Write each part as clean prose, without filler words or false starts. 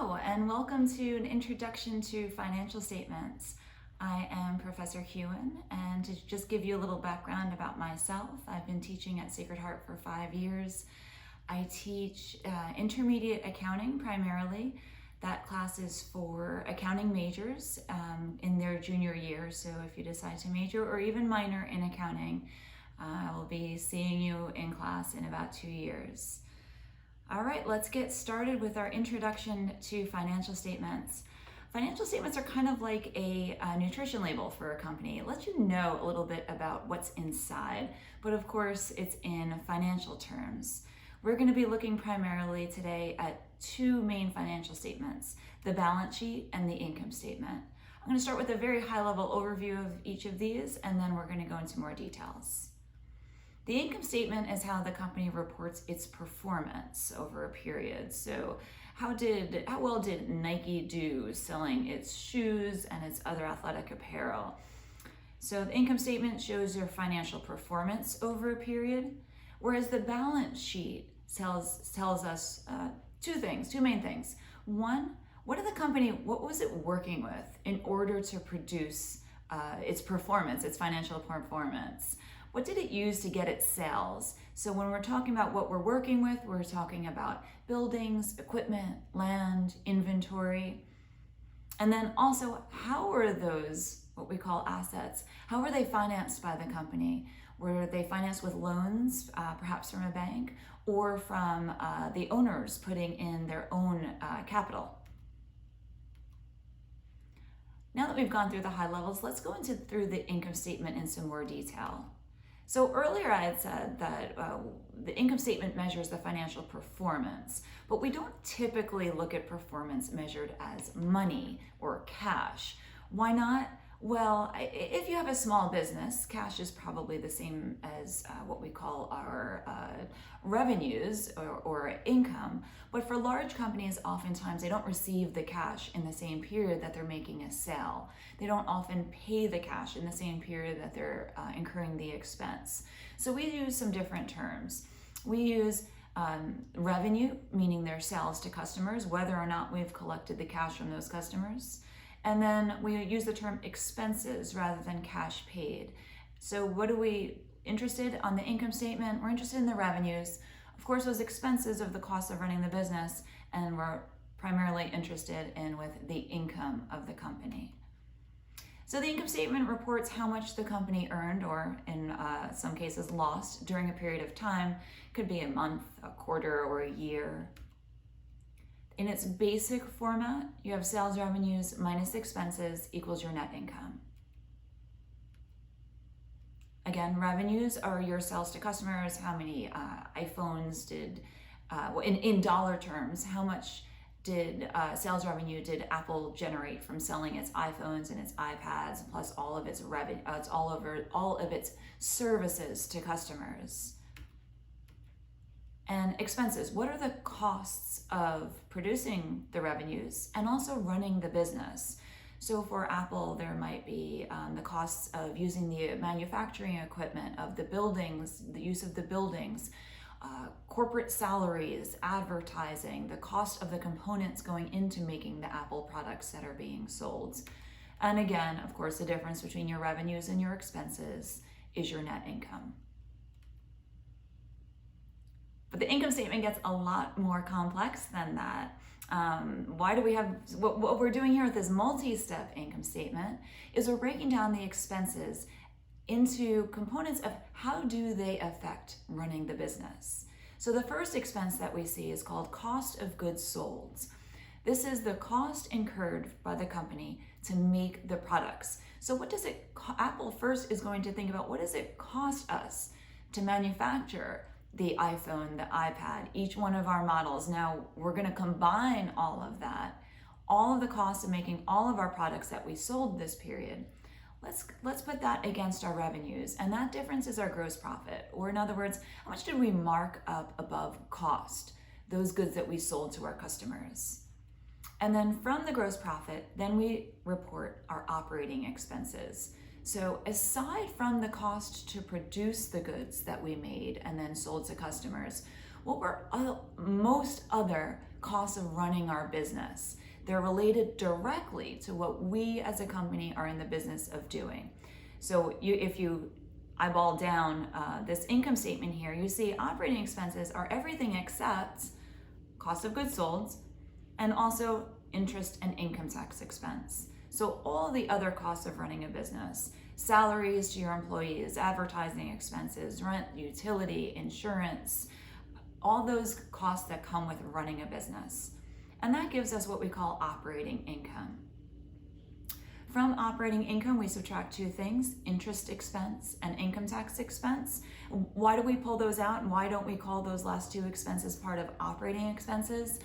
Hello, and welcome to an introduction to financial statements. I am Professor Hewen, and to just give you a little background about myself, I've been teaching at Sacred Heart for 5 years. I teach intermediate accounting primarily. That class is for accounting majors in their junior year, so if you decide to major or even minor in accounting, I will be seeing you in class in about 2 years. All right, let's get started with our introduction to financial statements. Financial statements are kind of like a nutrition label for a company. It lets you know a little bit about what's inside, but of course it's in financial terms. We're going to be looking primarily today at two main financial statements, the balance sheet and the income statement. I'm going to start with a very high-level overview of each of these, and then we're going to go into more details. The income statement is how the company reports its performance over a period. So how well did Nike do selling its shoes and its other athletic apparel? So the income statement shows your financial performance over a period, whereas the balance sheet tells us two main things. One, what was it working with in order to produce its performance, its financial performance? What did it use to get its sales? So when we're talking about what we're working with, we're talking about buildings, equipment, land, inventory. And then also, how are those, what we call assets, how are they financed by the company? Were they financed with loans, perhaps from a bank, or from the owners putting in their own capital? Now that we've gone through the high levels, let's go through the income statement in some more detail. So earlier I had said that the income statement measures the financial performance, but we don't typically look at performance measured as money or cash. Why not? Well, if you have a small business, cash is probably the same as what we call our revenues or income. But for large companies, oftentimes they don't receive the cash in the same period that they're making a sale. They don't often pay the cash in the same period that they're incurring the expense. So we use some different terms. We use revenue, meaning their sales to customers, whether or not we've collected the cash from those customers. And then we use the term expenses rather than cash paid. So what are we interested on the income statement? We're interested in the revenues. Of course, those expenses of the cost of running the business, and we're primarily interested in with the income of the company. So the income statement reports how much the company earned, or in some cases lost, during a period of time. Could be a month, a quarter, or a year. In its basic format, you have sales revenues minus expenses equals your net income. Again, revenues are your sales to customers. How many iPhones did, in dollar terms, how much did sales revenue did Apple generate from selling its iPhones and its iPads, plus all of its revenue, all of its services to customers? And expenses, what are the costs of producing the revenues and also running the business? So for Apple, there might be the costs of using the manufacturing equipment of the buildings, the use of the buildings, corporate salaries, advertising, the cost of the components going into making the Apple products that are being sold. And again, of course, the difference between your revenues and your expenses is your net income. But the income statement gets a lot more complex than that. Why do we have, what we're doing here with this multi-step income statement is we're breaking down the expenses into components of how do they affect running the business. So the first expense that we see is called cost of goods sold. This is the cost incurred by the company to make the products. So what does it, Apple first is going to think about, what does it cost us to manufacture the iPhone, the iPad, each one of our models? Now we're going to combine all of that, all of the costs of making all of our products that we sold this period. Let's put that against our revenues, and that difference is our gross profit, or in other words, how much did we mark up above cost, those goods that we sold to our customers? And then from the gross profit, then we report our operating expenses. So aside from the cost to produce the goods that we made and then sold to customers, what were most other costs of running our business. They're related directly to what we as a company are in the business of doing. So if you eyeball down this income statement here, you see operating expenses are everything except cost of goods sold and also interest and income tax expense. So all the other costs of running a business, salaries to your employees, advertising expenses, rent, utility, insurance, all those costs that come with running a business. And that gives us what we call operating income. From operating income, we subtract two things, interest expense and income tax expense. Why do we pull those out, and why don't we call those last two expenses part of operating expenses?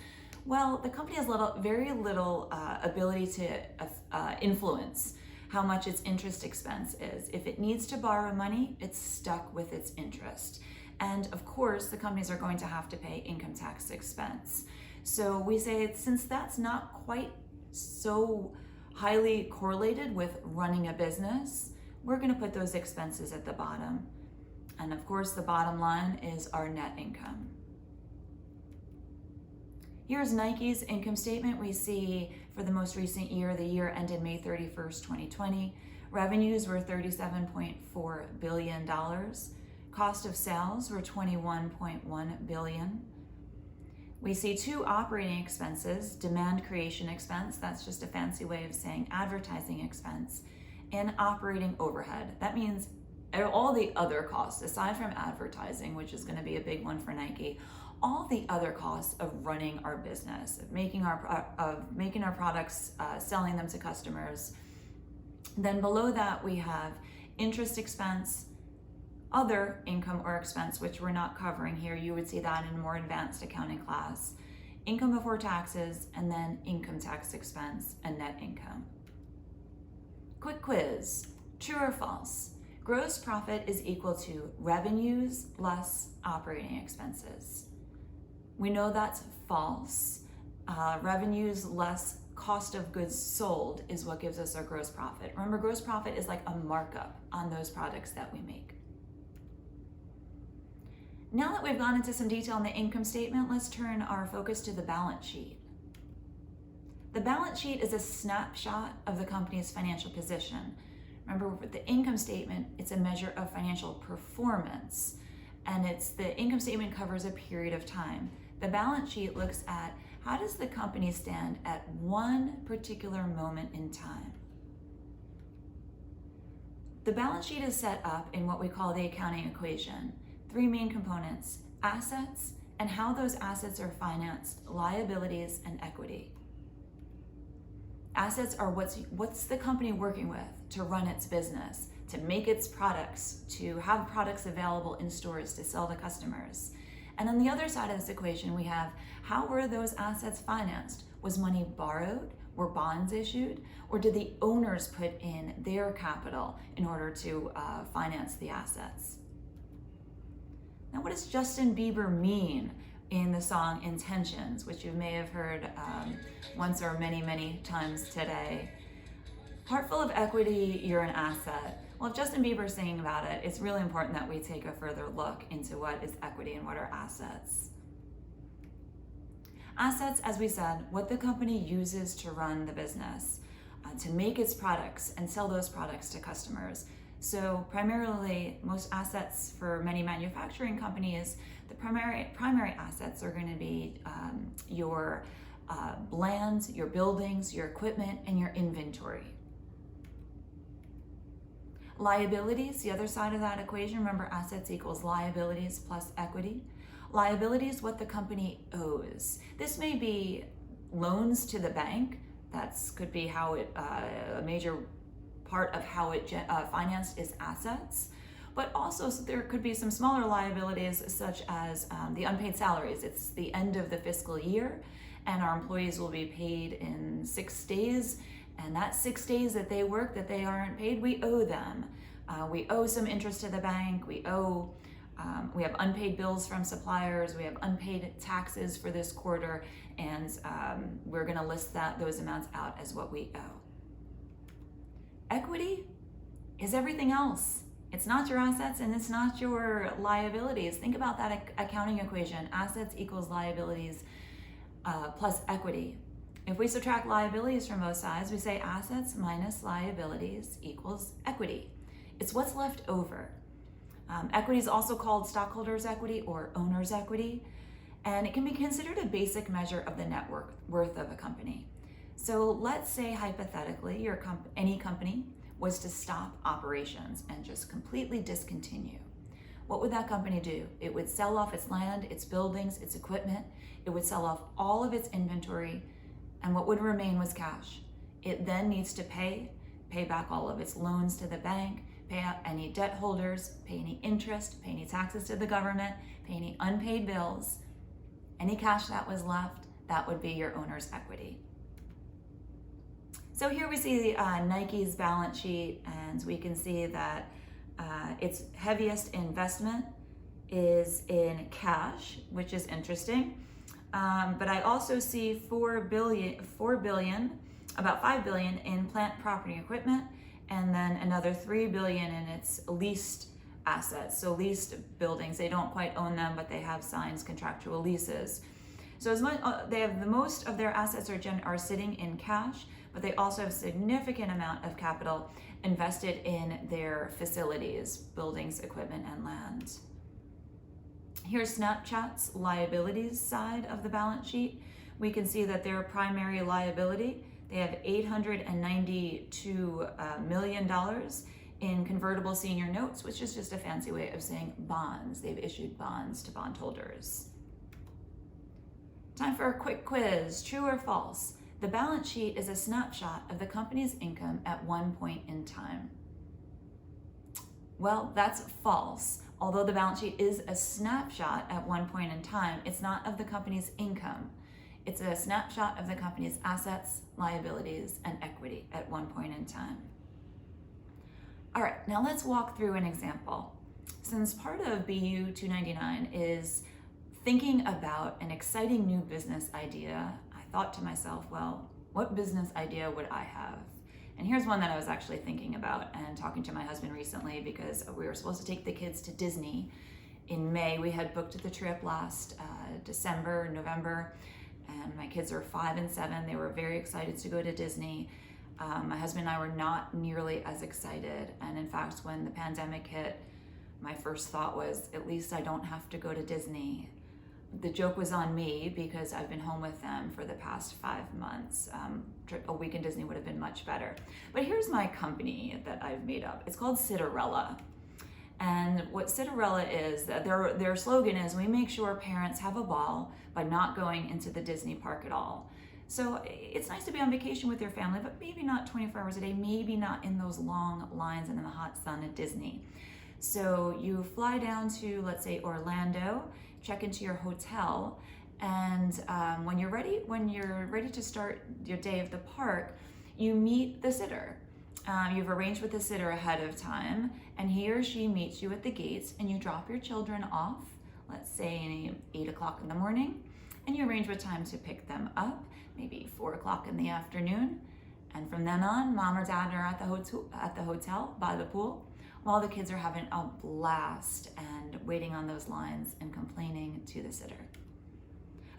Well, the company has very little ability to influence how much its interest expense is. If it needs to borrow money, it's stuck with its interest. And of course, the companies are going to have to pay income tax expense. So we say, since that's not quite so highly correlated with running a business, we're going to put those expenses at the bottom. And of course, the bottom line is our net income. Here's Nike's income statement. We see for the most recent year, the year ended May 31st, 2020, revenues were $37.4 billion. Cost of sales were $21.1 billion. We see two operating expenses, demand creation expense, that's just a fancy way of saying advertising expense, and operating overhead. That means all the other costs, aside from advertising, which is going to be a big one for Nike, all the other costs of running our business, of making our products, selling them to customers. Then below that, we have interest expense, other income or expense, which we're not covering here. You would see that in a more advanced accounting class. Income before taxes, and then income tax expense and net income. Quick quiz, true or false? Gross profit is equal to revenues less operating expenses. We know that's false. Revenues less cost of goods sold is what gives us our gross profit. Remember, gross profit is like a markup on those products that we make. Now that we've gone into some detail on the income statement, let's turn our focus to the balance sheet. The balance sheet is a snapshot of the company's financial position. Remember, with the income statement, it's a measure of financial performance, and the income statement covers a period of time. The balance sheet looks at how does the company stand at one particular moment in time. The balance sheet is set up in what we call the accounting equation. Three main components: assets and how those assets are financed, liabilities, and equity. Assets are what's the company working with to run its business, to make its products, to have products available in stores to sell to customers. And on the other side of this equation, we have how were those assets financed? Was money borrowed? Were bonds issued? Or did the owners put in their capital in order to finance the assets? Now, what does Justin Bieber mean in the song Intentions, which you may have heard once or many, many times today? Heart full of equity, you're an asset. Well, if Justin Bieber's singing about it, it's really important that we take a further look into what is equity and what are assets. Assets, as we said, what the company uses to run the business, to make its products and sell those products to customers. So primarily, most assets for many manufacturing companies, the primary assets are going to be your lands, your buildings, your equipment, and your inventory. Liabilities, the other side of that equation, remember assets equals liabilities plus equity. Liabilities, what the company owes. This may be loans to the bank. Could be how a major part of how it financed is assets, but also there could be some smaller liabilities such as the unpaid salaries. It's the end of the fiscal year and our employees will be paid in 6 days, and that 6 days that they work that they aren't paid, we owe them. We owe some interest to the bank, we have unpaid bills from suppliers, we have unpaid taxes for this quarter, and we're going to list those amounts out as what we owe. Equity is everything else. It's not your assets and it's not your liabilities. Think about that accounting equation. Assets equals liabilities plus equity. If we subtract liabilities from both sides, we say assets minus liabilities equals equity. It's what's left over. Equity is also called stockholders' equity or owner's equity, and it can be considered a basic measure of the net worth of a company. So let's say hypothetically any company was to stop operations and just completely discontinue. What would that company do? It would sell off its land, its buildings, its equipment. It would sell off all of its inventory, and what would remain was cash. It then needs to pay back all of its loans to the bank, pay out any debt holders, pay any interest, pay any taxes to the government, pay any unpaid bills. Any cash that was left, that would be your owner's equity. So here we see Nike's balance sheet, and we can see that its heaviest investment is in cash, which is interesting. But I also see $4 billion, about $5 billion in plant, property, equipment, and then another $3 billion in its leased assets. So leased buildings, they don't quite own them, but they have signed contractual leases. So as much they have the most of their assets are sitting in cash, but they also have a significant amount of capital invested in their facilities, buildings, equipment, and land. Here's Snapchat's liabilities side of the balance sheet. We can see that their primary liability, they have $892 million in convertible senior notes, which is just a fancy way of saying bonds. They've issued bonds to bondholders. Time for a quick quiz. True or false? The balance sheet is a snapshot of the company's income at one point in time. Well, that's false. Although the balance sheet is a snapshot at one point in time, it's not of the company's income. It's a snapshot of the company's assets, liabilities, and equity at one point in time. All right, now let's walk through an example. Since part of BU 299 is thinking about an exciting new business idea, I thought to myself, well, what business idea would I have? And here's one that I was actually thinking about and talking to my husband recently, because we were supposed to take the kids to Disney in May. We had booked the trip last December, November, and my kids are 5 and 7. They were very excited to go to Disney. My husband and I were not nearly as excited. And in fact, when the pandemic hit, my first thought was, at least I don't have to go to Disney. The joke was on me because I've been home with them for the past 5 months. A week in Disney would have been much better. But here's my company that I've made up. It's called Citarella. And what Citarella is, their slogan is, we make sure parents have a ball by not going into the Disney park at all. So it's nice to be on vacation with your family, but maybe not 24 hours a day, maybe not in those long lines and in the hot sun at Disney. So you fly down to, let's say, Orlando, check into your hotel, and when you're ready to start your day of the park, you meet the sitter. You've arranged with the sitter ahead of time, and he or she meets you at the gates, and you drop your children off, let's say 8 o'clock in the morning, and you arrange what time to pick them up, maybe 4 o'clock in the afternoon, and from then on, mom or dad are at the hotel by the pool, while the kids are having a blast and waiting on those lines and complaining to the sitter.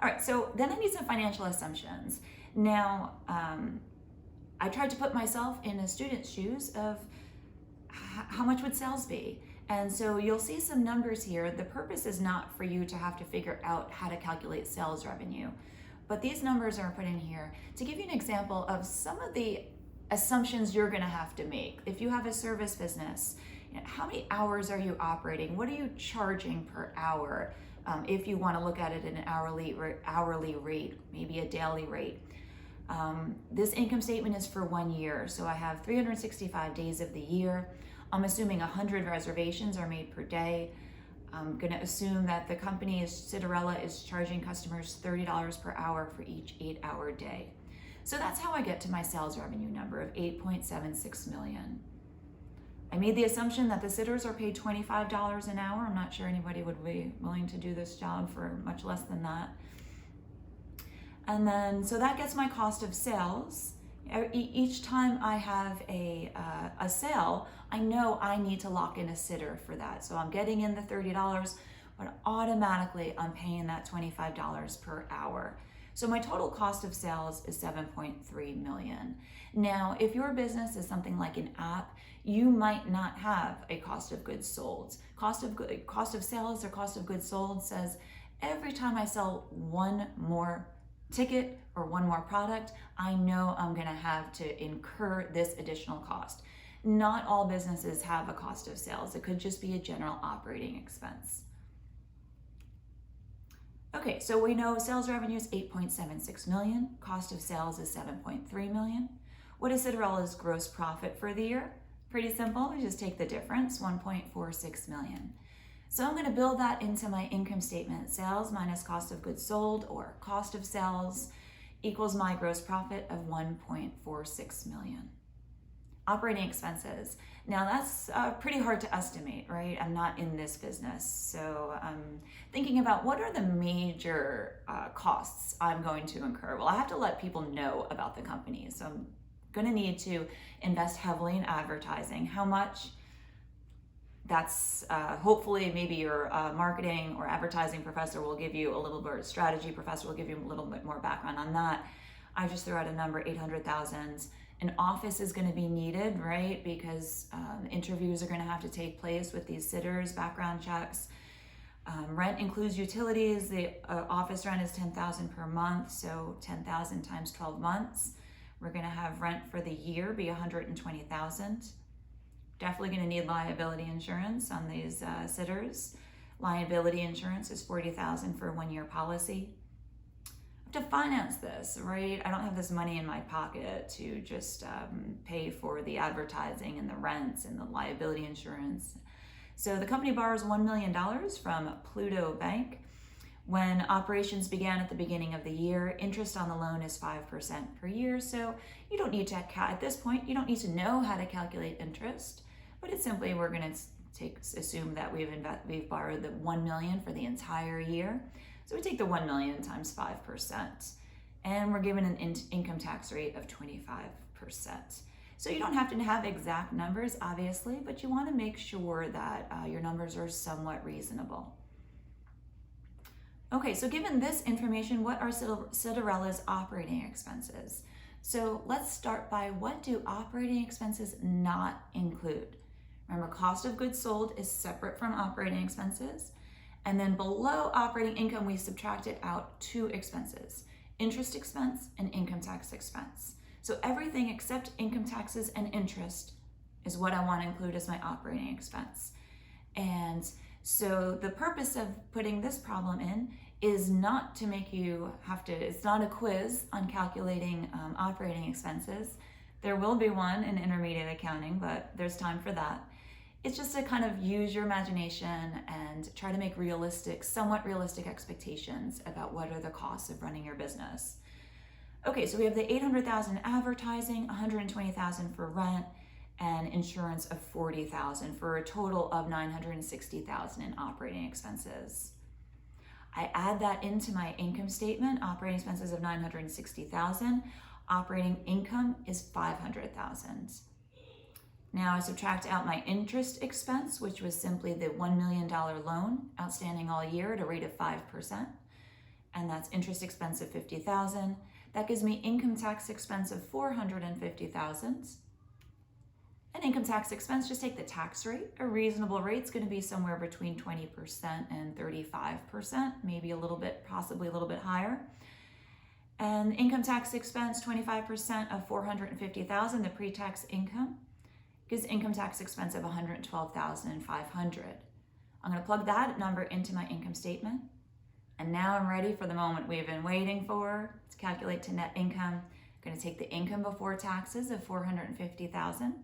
All right, so then I need some financial assumptions. Now, I tried to put myself in a student's shoes of how much would sales be? And so you'll see some numbers here. The purpose is not for you to have to figure out how to calculate sales revenue, but these numbers are put in here to give you an example of some of the assumptions you're gonna have to make. If you have a service business, how many hours are you operating? What are you charging per hour? If you want to look at it in an hourly rate, maybe a daily rate. This income statement is for 1 year, so I have 365 days of the year. I'm assuming 100 reservations are made per day. I'm going to assume that the company, Citarella, is charging customers $30 per hour for each 8-hour day. So that's how I get to my sales revenue number of $8.76 million. I made the assumption that the sitters are paid $25 an hour. I'm not sure anybody would be willing to do this job for much less than that. And then, so that gets my cost of sales. Each time I have a sale, I know I need to lock in a sitter for that. So I'm getting in the $30, but automatically I'm paying that $25 per hour. So my total cost of sales is 7.3 million. Now, if your business is something like an app, you might not have a cost of goods sold. Cost of sales or cost of goods sold says every time I sell one more ticket or one more product, I know I'm going to have to incur this additional cost. Not all businesses have a cost of sales. It could just be a general operating expense. Okay, so we know sales revenue is 8.76 million, cost of sales is 7.3 million. What is Citarella's gross profit for the year? Pretty simple, we just take the difference, 1.46 million. So I'm going to build that into my income statement. Sales minus cost of goods sold, or cost of sales, equals my gross profit of 1.46 million. Operating expenses. Now that's pretty hard to estimate, right? I'm not in this business. So I'm thinking about what are the major costs I'm going to incur. Well, I have to let people know about the company. So I'm going to need to invest heavily in advertising. How much? That's hopefully maybe your marketing or advertising professor will give you a little bit, strategy professor will give you a little bit more background on that. I just threw out a number, 800,000. An office is going to be needed, right? Because interviews are going to have to take place with these sitters, background checks. Rent includes utilities. The office rent is 10,000 per month, so 10,000 times 12 months. We're going to have rent for the year be 120,000. Definitely going to need liability insurance on these sitters. Liability insurance is 40,000 for a 1-year policy. I have to finance this, right? I don't have this money in my pocket to just pay for the advertising and the rents and the liability insurance. So the company borrows $1 million from Pluto Bank. When operations began at the beginning of the year, interest on the loan is 5% per year. So you don't need to, at this point, you don't need to know how to calculate interest, but it's simply, we're going to assume that we've borrowed the 1 million for the entire year. So we take the 1 million times 5%, and we're given an income tax rate of 25%. So you don't have to have exact numbers, obviously, but you want to make sure that your numbers are somewhat reasonable. Okay, so given this information, what are Citarella's operating expenses? So let's start by, what do operating expenses not include? Remember, cost of goods sold is separate from operating expenses. And then below operating income, we subtracted out 2 expenses, interest expense and income tax expense. So everything except income taxes and interest is what I want to include as my operating expense. And so the purpose of putting this problem in is not to make you have to, it's not a quiz on calculating operating expenses. There will be one in intermediate accounting, but there's time for that. It's just to kind of use your imagination and try to make somewhat realistic expectations about what are the costs of running your business. Okay, so we have the 800,000 advertising, 120,000 for rent, and insurance of 40,000 for a total of 960,000 in operating expenses. I add that into my income statement, operating expenses of 960,000. Operating income is 500,000. Now I subtract out my interest expense, which was simply the $1 million loan outstanding all year at a rate of 5%. And that's interest expense of 50,000. That gives me income tax expense of 450,000. And income tax expense, just take the tax rate. A reasonable rate is going to be somewhere between 20% and 35%, maybe a little bit, possibly a little bit higher. And income tax expense, 25% of 450,000, the pre-tax income, gives income tax expense of 112,500. I'm going to plug that number into my income statement. And now I'm ready for the moment we've been waiting for, to calculate to net income. I'm going to take the income before taxes of 450,000,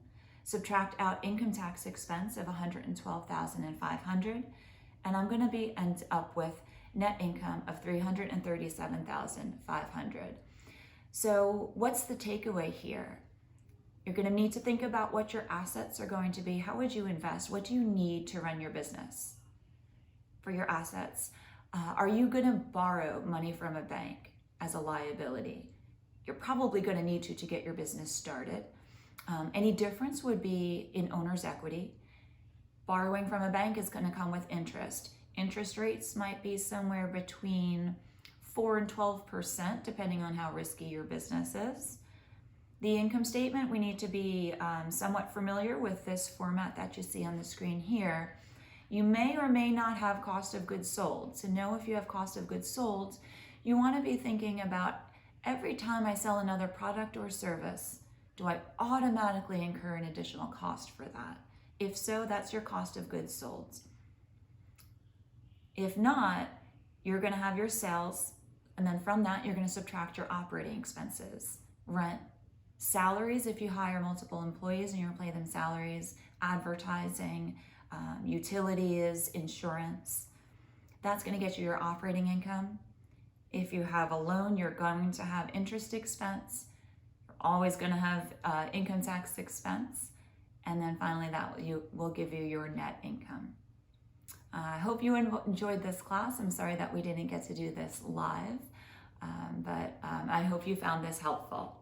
subtract out income tax expense of 112,500, and I'm going to end up with net income of 337,500. So what's the takeaway here? You're going to need to think about what your assets are going to be. How would you invest? What do you need to run your business for your assets? Are you going to borrow money from a bank as a liability? You're probably going to need to get your business started. Any difference would be in owner's equity. Borrowing from a bank is going to come with interest. Interest rates might be somewhere between 4 and 12%, depending on how risky your business is. The income statement, we need to be somewhat familiar with this format that you see on the screen here. You may or may not have cost of goods sold. To know if you have cost of goods sold, you want to be thinking about every time I sell another product or service, do I automatically incur an additional cost for that? If so, that's your cost of goods sold. If not, you're going to have your sales, and then from that, you're going to subtract your operating expenses, rent, salaries if you hire multiple employees and you're going to pay them salaries, advertising, utilities, insurance. That's going to get you your operating income. If you have a loan, you're going to have interest expense. You're always going to have income tax expense. And then finally, that will give you your net income. I hope you enjoyed this class. I'm sorry that we didn't get to do this live, but I hope you found this helpful.